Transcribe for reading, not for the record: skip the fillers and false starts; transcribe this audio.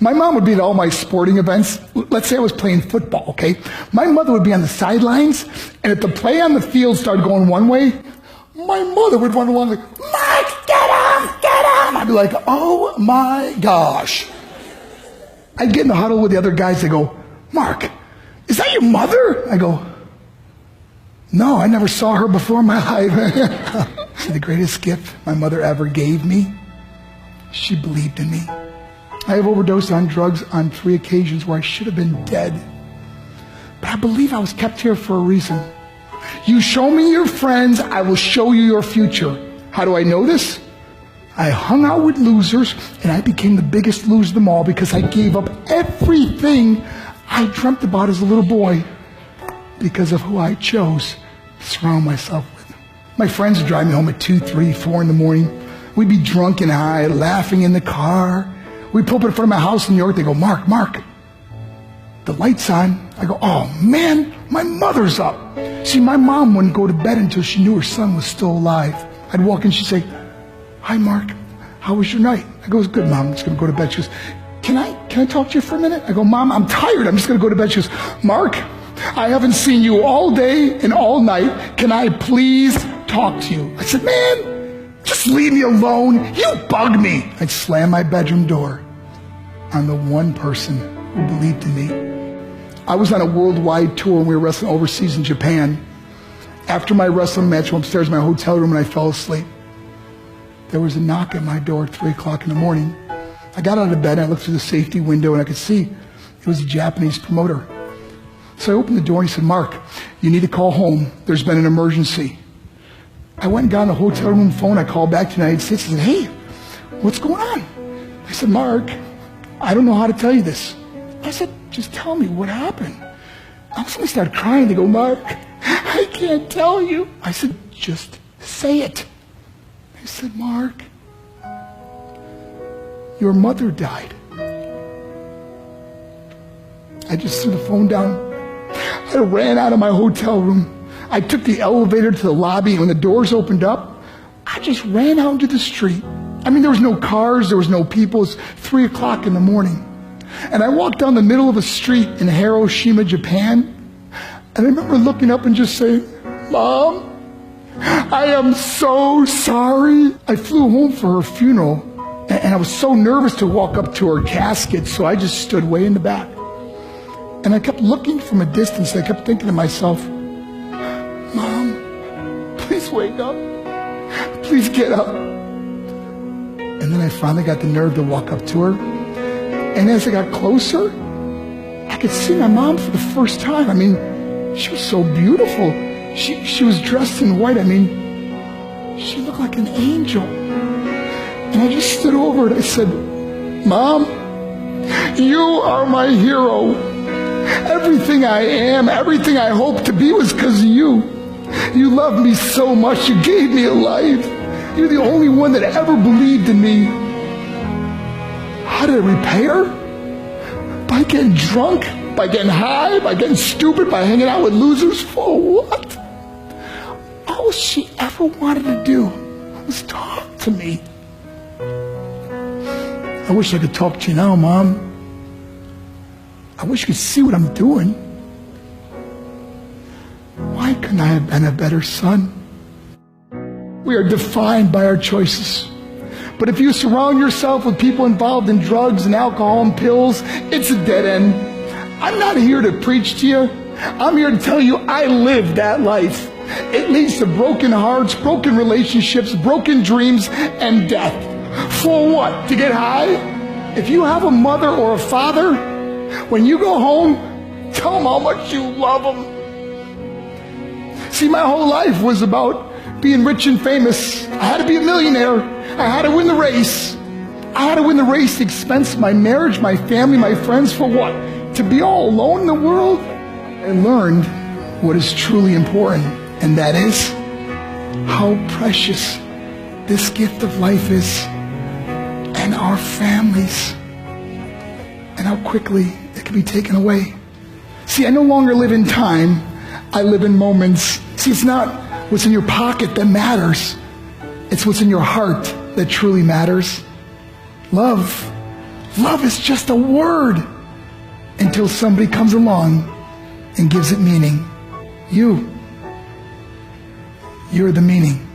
My mom would be at all my sporting events. Let's say I was playing football, okay? My mother would be on the sidelines, and if the play on the field started going one way, my mother would run along like, Mark, get him! I'd be like, oh my gosh. I'd get in the huddle with the other guys. They go, Mark, is that your mother? I go, no, I never saw her before in my life. The greatest gift my mother ever gave me, she believed in me. I have overdosed on drugs on 3 occasions where I should have been dead. But I believe I was kept here for a reason. You show me your friends, I will show you your future. How do I know this? I hung out with losers, and I became the biggest loser of them all because I gave up everything I dreamt about as a little boy because of who I chose to surround myself with. My friends would drive me home at 2, 3, 4 in the morning. We'd be drunk and high, laughing in the car. We'd pull up in front of my house in New York. They go, Mark, the light's on. I go, oh man, my mother's up. See, my mom wouldn't go to bed until she knew her son was still alive. I'd walk in, she'd say, hi Mark, how was your night? I go, it was good, Mom, I'm just going to go to bed. She goes, can I talk to you for a minute? I go, Mom, I'm tired, I'm just going to go to bed. She goes, Mark, I haven't seen you all day and all night. Can I please talk to you? I said, man, just leave me alone. You bug me. I'd slam my bedroom door on the one person who believed in me. I was on a worldwide tour and we were wrestling overseas in Japan. After my wrestling match, I went upstairs in my hotel room and I fell asleep. There was a knock at my door at 3 o'clock in the morning. I got out of bed and I looked through the safety window and I could see it was a Japanese promoter. So I opened the door and he said, Mark, you need to call home. There's been an emergency. I went and got on the hotel room phone. I called back to the United States and said, hey, what's going on? I said, Mark, I don't know how to tell you this. I said, just tell me what happened. I suddenly started crying. They go, Mark, I can't tell you. I said, just say it. They said, Mark, your mother died. I just threw the phone down. I ran out of my hotel room. I took the elevator to the lobby, and when the doors opened up, I just ran out into the street. I mean, there was no cars, there was no people. It was 3 o'clock in the morning. And I walked down the middle of a street in Hiroshima, Japan, and I remember looking up and just saying, Mom, I am so sorry. I flew home for her funeral, and I was so nervous to walk up to her casket, so I just stood way in the back. And I kept looking from a distance, and I kept thinking to myself, Mom, please wake up. Please get up. And then I finally got the nerve to walk up to her. And as I got closer, I could see my mom for the first time. I mean, she was so beautiful. She was dressed in white. I mean, she looked like an angel. And I just stood over and I said, Mom, you are my hero. Everything I am, everything I hope to be was because of you. You loved me so much. You gave me a life. You're the only one that ever believed in me. How did I repay her? By getting drunk, by getting high, by getting stupid, by hanging out with losers. For what? All she ever wanted to do was talk to me. I wish I could talk to you now, Mom. I wish you could see what I'm doing. Why couldn't I have been a better son? We are defined by our choices. But if you surround yourself with people involved in drugs and alcohol and pills, it's a dead end. I'm not here to preach to you. I'm here to tell you I lived that life. It leads to broken hearts, broken relationships, broken dreams, and death. For what? To get high? If you have a mother or a father, when you go home, tell them how much you love them. See, my whole life was about being rich and famous. I had to be a millionaire. I had to win the race. I had to win the race at the expense of my marriage, my family, my friends. For what? To be all alone in the world? I learned what is truly important, and that is how precious this gift of life is, and our families, and how quickly it can be taken away. See, I no longer live in time. I live in moments. See, it's not what's in your pocket that matters. It's what's in your heart that truly matters. Love Love is just a word until somebody comes along and gives it meaning. You're the meaning.